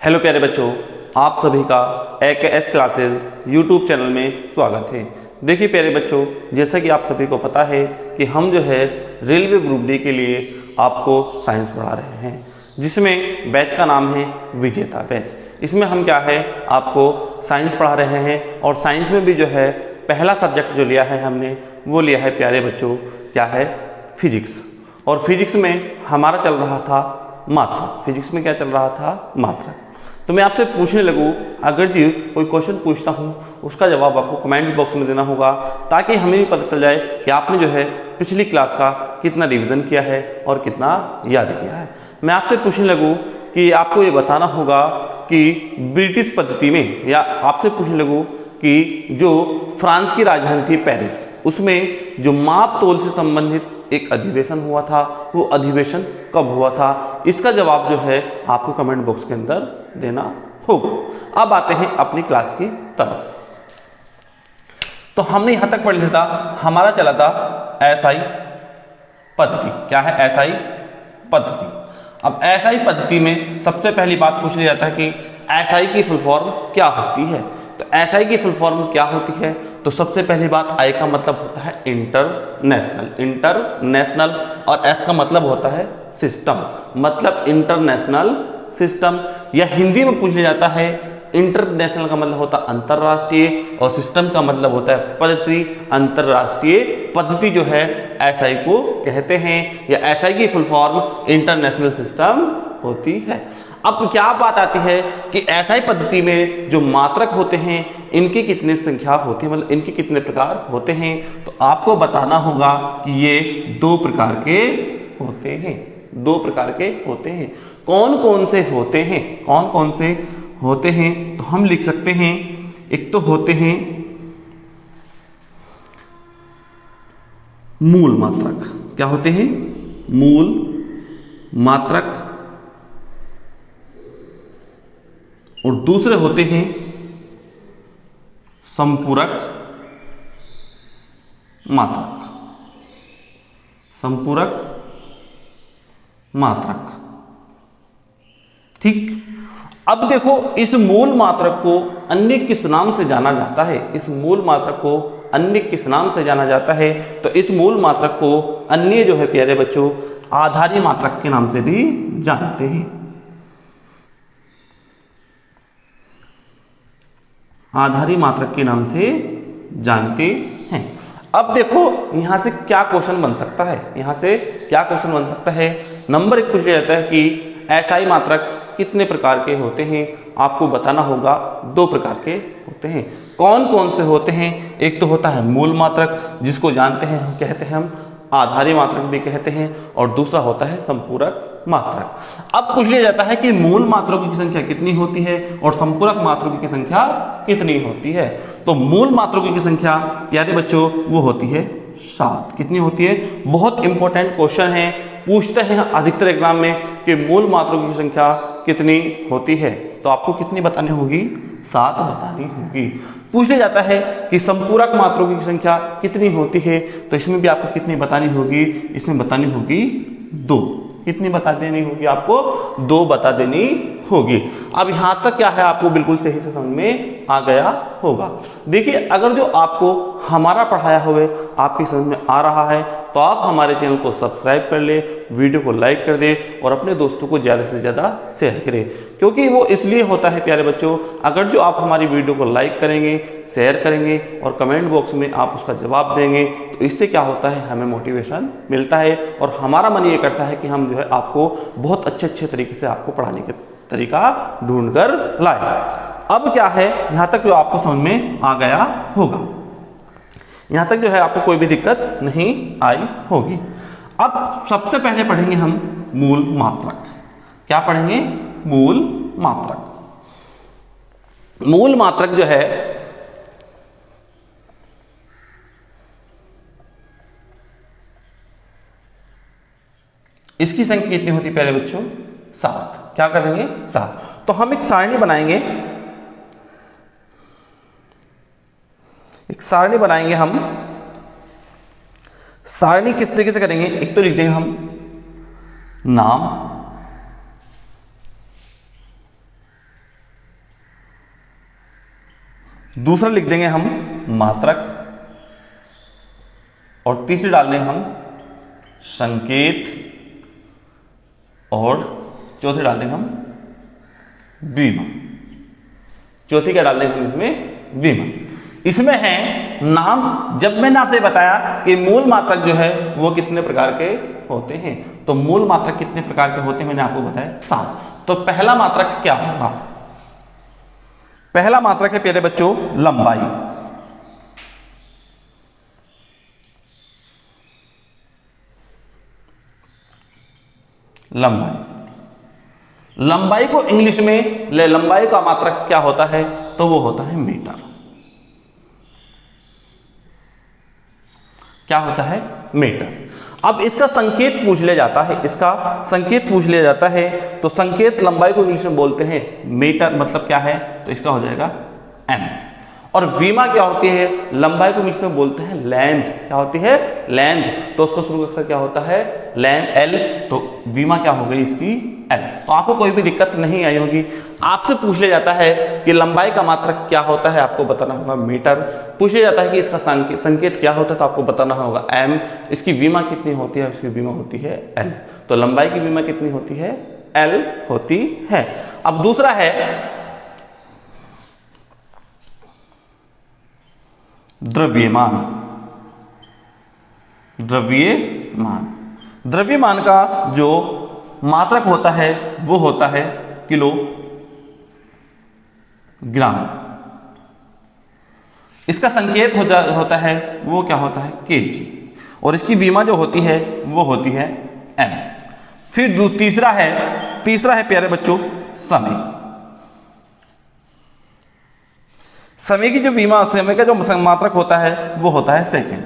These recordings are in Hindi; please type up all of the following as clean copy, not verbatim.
हेलो प्यारे बच्चों, आप सभी का AKS क्लासेस यूट्यूब चैनल में स्वागत है। देखिए प्यारे बच्चों, जैसा कि आप सभी को पता है कि हम जो है रेलवे ग्रुप डी के लिए आपको साइंस पढ़ा रहे हैं, जिसमें बैच का नाम है विजेता बैच। इसमें हम क्या है आपको साइंस पढ़ा रहे हैं और साइंस में भी जो है पहला सब्जेक्ट जो लिया है हमने वो लिया है प्यारे बच्चों, क्या है फिजिक्स। और फिजिक्स में हमारा चल रहा था मात्रक। फिजिक्स में क्या चल रहा था? मात्रक। तो मैं आपसे पूछने लगूँ, अगर जी कोई क्वेश्चन पूछता हूँ उसका जवाब आपको कमेंट बॉक्स में देना होगा, ताकि हमें भी पता चल जाए कि आपने जो है पिछली क्लास का कितना रिवीजन किया है और कितना याद किया है। मैं आपसे पूछने लगूँ कि आपको ये बताना होगा कि ब्रिटिश पद्धति में, या आपसे पूछने लगूँ कि जो फ्रांस की राजधानी थी पेरिस, उसमें जो माप तोल से संबंधित एक अधिवेशन हुआ था, वो अधिवेशन कब हुआ था? इसका जवाब जो है आपको कमेंट बॉक्स के अंदर देना होगा। अब आते हैं अपनी क्लास की तरफ। तो हमने यहां तक पढ़ लिया था, हमारा चला था एसआई पद्धति। क्या है? एसआई पद्धति। अब एसआई पद्धति में सबसे पहली बात पूछ लिया जाता है कि एसआई की फुल फॉर्म क्या होती है। तो एसआई की फुल फॉर्म क्या होती है? तो सबसे पहली बात, आई का मतलब होता है इंटरनेशनल, इंटरनेशनल, और एस का मतलब होता है सिस्टम, मतलब इंटरनेशनल सिस्टम। या हिंदी में पूछ लिया जाता है, इंटरनेशनल का मतलब होता है अंतरराष्ट्रीय और सिस्टम का मतलब होता है पद्धति। अंतरराष्ट्रीय पद्धति जो है एसआई को कहते हैं, या एसआई की फुल फॉर्म इंटरनेशनल सिस्टम होती है। अब क्या बात आती है कि एसआई पद्धति में जो मात्रक होते हैं इनकी कितनी संख्या होती है, मतलब इनके कितने प्रकार होते हैं। तो आपको बताना होगा कि ये दो प्रकार के होते हैं। दो प्रकार के होते हैं। कौन कौन से होते हैं? कौन कौन से होते हैं? तो हम लिख सकते हैं, एक तो होते हैं मूल मात्रक। क्या होते हैं? मूल मात्रक। और दूसरे होते हैं संपूरक मात्रक। संपूरक मात्रक, ठीक। अब देखो, इस मूल मात्रक को अन्य किस नाम से जाना जाता है? इस मूल मात्रक को अन्य किस नाम से जाना जाता है? तो इस मूल मात्रक को अन्य जो है प्यारे बच्चों आधारी मात्रक के नाम से भी जानते हैं। आधारी मात्रक के नाम से जानते हैं। अब देखो यहां से क्या क्वेश्चन बन सकता है? यहां से क्या क्वेश्चन बन सकता है? नंबर एक पूछ लिया जाता है कि एसआई मात्रक कितने प्रकार के होते हैं? आपको बताना होगा दो प्रकार के होते हैं। कौन कौन से होते हैं? एक तो होता है मूल मात्रक, जिसको जानते हैं हम कहते हैं हम आधारी मात्रक भी कहते हैं, और दूसरा होता है संपूरक मात्रक। अब पूछ लिया जाता है कि मूल मात्रकों की संख्या कितनी होती है और संपूरक मात्रकों की संख्या कितनी होती है। तो मूल मात्रकों की संख्या प्यारे बच्चों वो होती है 7। कितनी होती है? बहुत इंपॉर्टेंट क्वेश्चन है, पूछते हैं अधिकतर एग्जाम में कि मूल मात्रकों की संख्या कितनी होती है। तो आपको कितनी बतानी होगी? 7 बतानी होगी। पूछ लिया जाता है कि संपूरक मात्रकों की संख्या कितनी होती है, तो इसमें भी आपको कितनी बतानी होगी? इसमें बतानी होगी 2। कितनी बता देनी होगी? आपको 2 बता देनी होगी। अब यहां तक क्या है आपको बिल्कुल सही से समझ में आ गया होगा। देखिए, अगर जो आपको हमारा पढ़ाया हुआ आपकी समझ में आ रहा है तो आप हमारे चैनल को सब्सक्राइब कर ले, वीडियो को लाइक कर दे और अपने दोस्तों को ज़्यादा से ज़्यादा शेयर करें। क्योंकि वो इसलिए होता है प्यारे बच्चों, अगर जो आप हमारी वीडियो को लाइक करेंगे, शेयर करेंगे और कमेंट बॉक्स में आप उसका जवाब देंगे, तो इससे क्या होता है, हमें मोटिवेशन मिलता है और हमारा मन ये करता है कि हम जो है आपको बहुत अच्छे तरीके से आपको पढ़ाने के तरीका ढूंढ कर लाए। अब क्या है, यहाँ तक जो आपको समझ में आ गया होगा, यहाँ तक जो है आपको कोई भी दिक्कत नहीं आई होगी। अब सबसे पहले पढ़ेंगे हम मूल मात्रक। क्या पढ़ेंगे? मूल मात्रक। मूल मात्रक जो है इसकी संख्या कितनी होती है प्यारे बच्चों? 7। क्या करेंगे? 7। तो हम एक सारणी बनाएंगे, एक सारणी बनाएंगे हम। सारणी किस तरीके से करेंगे? एक तो लिख देंगे हम नाम, दूसरा लिख देंगे हम मात्रक, और तीसरी डाल देंगे हम संकेत, और चौथी डाल देंगे हम विमा। चौथी क्या डाल देंगे हम इसमें? विमा। इसमें है नाम। जब मैंने आपसे बताया कि मूल मात्रक जो है वो कितने प्रकार के होते हैं, तो मूल मात्रक कितने प्रकार के होते हैं मैंने आपको बताया 7। तो पहला मात्रक क्या होगा? पहला मात्रक है प्यारे बच्चों लंबाई। लंबाई को इंग्लिश में लंबाई का मात्रक क्या होता है? तो वो होता है मीटर। क्या होता है? मीटर। अब इसका संकेत पूछ लिया जाता है, इसका संकेत पूछ लिया जाता है, तो संकेत लंबाई को इंग्लिश में बोलते हैं मीटर, मतलब क्या है? तो इसका हो जाएगा एम। और विमा क्या होती है? लंबाई को इंग्लिश में बोलते हैं लेंथ। क्या होती है? लेंथ। तो उसका शुरू अक्षर क्या होता है? Length, L. तो विमा क्या हो गई इसकी? एल। तो आपको कोई भी दिक्कत नहीं आई होगी। आपसे पूछ लिया जाता है कि लंबाई का मात्रक क्या होता है, आपको बताना होगा मीटर। पूछ लिया जाता है कि इसका संकेत क्या होता है, तो आपको बताना होगा एम। इसकी विमा कितनी होती है? उसकी विमा होती है एल। तो लंबाई की विमा कितनी होती है? एल होती है। अब दूसरा है द्रव्यमान। द्रव्यमान का जो मात्रक होता है वो होता है किलोग्राम। इसका संकेत होता है वो क्या होता है? केजी। और इसकी विमा जो होती है वो होती है एम। फिर तीसरा है प्यारे बच्चों समय। समय की जो विमा, समय का जो मात्रक होता है वो होता है सेकंड।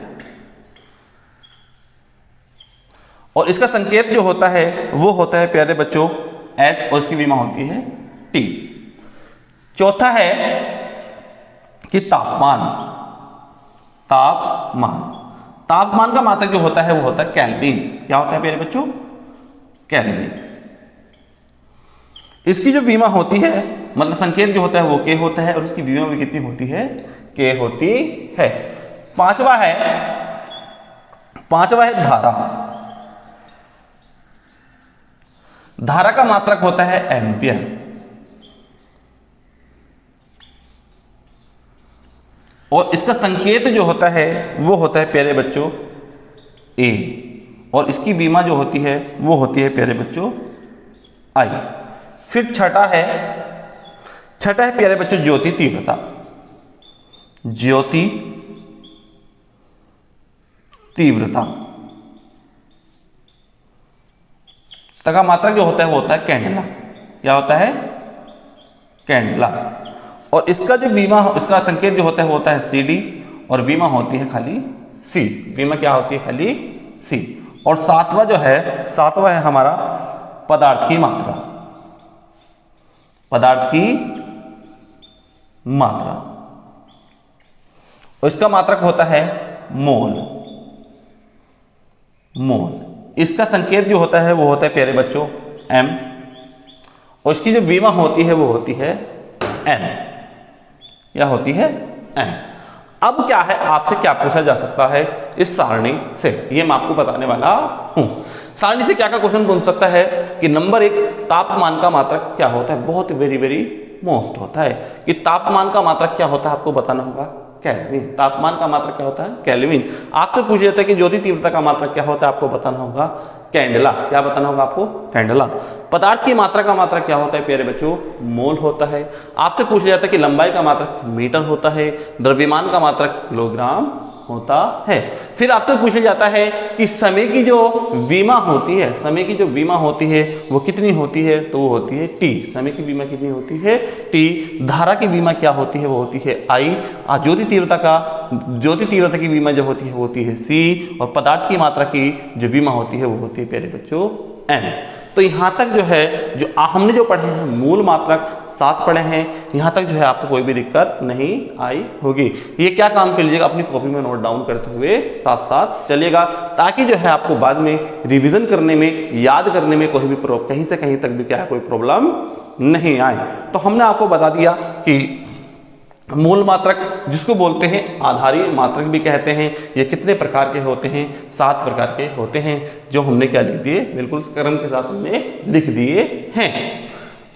और इसका संकेत जो होता है वो होता है प्यारे बच्चों एस, और इसकी विमा होती है टी। चौथा है कि तापमान का मात्रक जो होता है वो होता है केल्विन। क्या होता है प्यारे बच्चों? केल्विन। इसकी जो विमा होती है, मतलब संकेत जो होता है वो के होता है, और उसकी विमा भी कितनी होती है? के होती है। पांचवा है धारा। धारा का मात्रक होता है एम्पियर। और इसका संकेत जो होता है वो होता है प्यारे बच्चों ए, और इसकी विमा जो होती है वो होती है प्यारे बच्चों आई। फिर छठा है प्यारे बच्चों ज्योति तीव्रता। का मात्रक जो होता है वो होता है कैंडला। क्या होता है? कैंडला। और इसका जो विमा, इसका संकेत जो होता है वो होता है CD, और विमा होती है खाली C। विमा क्या होती है? खाली C। और सातवां है हमारा पदार्थ की मात्रा। और इसका मात्रक होता है मोल। इसका संकेत जो होता है वो होता है प्यारे बच्चों M, और इसकी जो विमा होती है वो होती है N। या होती है N। अब क्या है, आपसे क्या पूछा जा सकता है इस सारणी से, ये मैं आपको बताने वाला हूं। सारणी से क्या क्वेश्चन पूछ सकता है कि नंबर 1 तापमान का मात्रक क्या होता है? बहुत वेरी मोस्ट होता है कि तापमान का मात्रक क्या होता है, आपको बताना होगा केल्विन। तापमान का मात्रक क्या होता है? केल्विन। आपसे पूछ जाता है कि ज्योति तीव्रता का मात्रक क्या होता है, आपको बताना होगा कैंडला। क्या बताना होगा आपको? कैंडला। पदार्थ की मात्रा का मात्रक क्या होता है प्यारे बच्चों? मोल होता है। आपसे पूछ जाता है कि लंबाई का मात्रक मीटर होता है। द्रव्यमान का मात्रक किलोग्राम होता है। फिर आपसे पूछा जाता है कि समय की जो विमा होती है वो कितनी होती है? तो वो होती है टी। समय की विमा कितनी होती है? टी। धारा की विमा क्या होती है? वो होती है आई। ज्योति तीव्रता की विमा जो होती है वो होती है सी। और पदार्थ की मात्रा की जो विमा होती है वो होती है प्यारे बच्चों एन। तो यहाँ तक जो है जो हमने जो पढ़े हैं मूल मात्रक 7 पढ़े हैं, यहाँ तक जो है आपको कोई भी दिक्कत नहीं आई होगी। ये क्या काम कर लीजिएगा, अपनी कॉपी में नोट डाउन करते हुए साथ साथ चलिएगा, ताकि जो है आपको बाद में रिवीजन करने में, याद करने में कोई भी कहीं से कहीं तक भी क्या है कोई प्रॉब्लम नहीं आए। तो हमने आपको बता दिया कि मूल मात्रक जिसको बोलते हैं आधारी मात्रक भी कहते हैं। ये कितने प्रकार के होते हैं? 7 प्रकार के होते हैं, जो हमने क्या लिख दिए, बिल्कुल क्रम के साथ हमने लिख दिए हैं।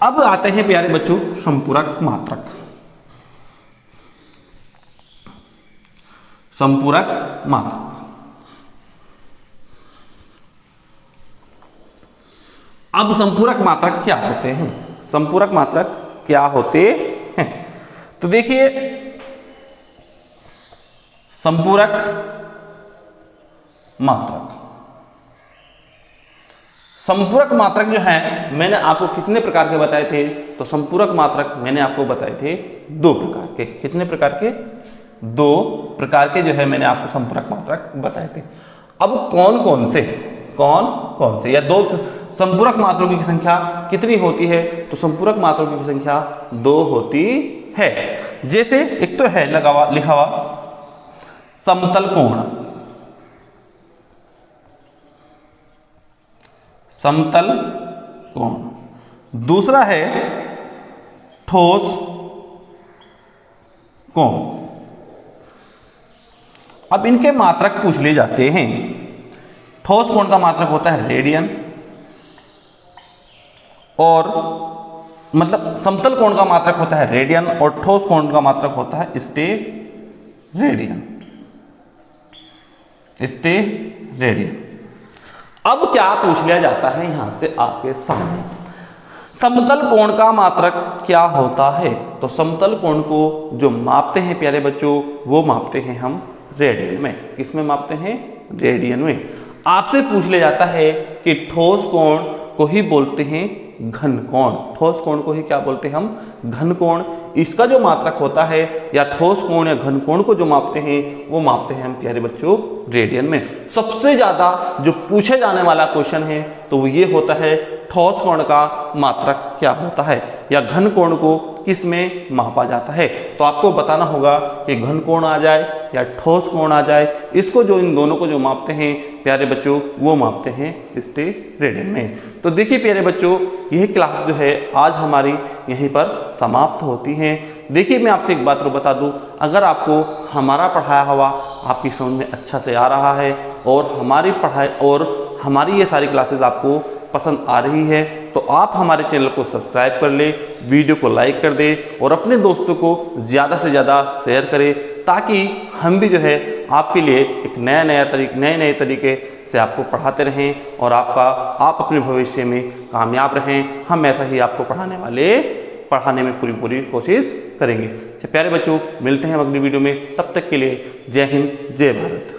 अब आते हैं प्यारे बच्चों संपूरक मात्रक। संपूरक मात्रक अब संपूरक मात्रक क्या होते हैं? संपूरक मात्रक क्या होते हैं? तो देखिए, संपूरक मात्रक, संपूरक मात्रक जो है मैंने आपको कितने प्रकार के बताए थे? तो संपूरक मात्रक मैंने आपको बताए थे 2 प्रकार के। कितने प्रकार के? 2 प्रकार के जो है मैंने आपको संपूरक मात्रक बताए थे। अब कौन कौन से या 2 संपूरक मात्रकों की संख्या कितनी होती है? तो संपूरक मात्रकों की संख्या 2 होती है। जैसे एक तो है लिखा हुआ समतल कोण, समतल कोण। दूसरा है ठोस कोण। अब इनके मात्रक पूछ लिए जाते हैं। ठोस कोण का मात्रक होता है रेडियन, और मतलब समतल कोण का मात्रक होता है रेडियन और ठोस कोण का मात्रक होता है स्टेरेडियन। अब क्या पूछ लिया जाता है यहां से आपके सामने? समतल कोण का मात्रक क्या होता है? तो समतल कोण को जो मापते हैं प्यारे बच्चों, वो मापते हैं हम रेडियन में। किसमें मापते हैं? रेडियन में। आपसे पूछ लिया जाता है कि ठोस कोण को ही बोलते हैं घन कोण। ठोस कोण को ही क्या बोलते हैं हम? घन कोण। इसका जो मात्रक होता है या ठोस कोण या घन कोण को जो मापते हैं, वो मापते हैं हम प्यारे बच्चों रेडियन में। सबसे ज्यादा जो पूछे जाने वाला क्वेश्चन है तो वो ये होता है, ठोस कोण का मात्रक क्या होता है या घन कोण को किस में मापा जाता है? तो आपको बताना होगा कि घन कोण आ जाए या ठोस कोण आ जाए। इसको जो इन दोनों को जो मापते हैं प्यारे बच्चों, वो मापते हैं स्टेरेडियन में। तो देखिए प्यारे बच्चों, यह क्लास जो है आज हमारी यहीं पर समाप्त होती है। देखिए, मैं आपसे एक बात और बता दूं, अगर आपको हमारा पढ़ाया हुआ आपकी समझ में अच्छा से आ रहा है और हमारी पढ़ाई और हमारी ये सारी क्लासेस आपको पसंद आ रही है, तो आप हमारे चैनल को सब्सक्राइब कर ले, वीडियो को लाइक कर दे और अपने दोस्तों को ज़्यादा से ज़्यादा शेयर करें, ताकि हम भी जो है आपके लिए एक नए तरीके से आपको पढ़ाते रहें और आप अपने भविष्य में कामयाब रहें। हम ऐसा ही आपको पढ़ाने में पूरी कोशिश करेंगे। अच्छा प्यारे बच्चों, मिलते हैं अगली वीडियो में। तब तक के लिए जय हिंद, जय भारत।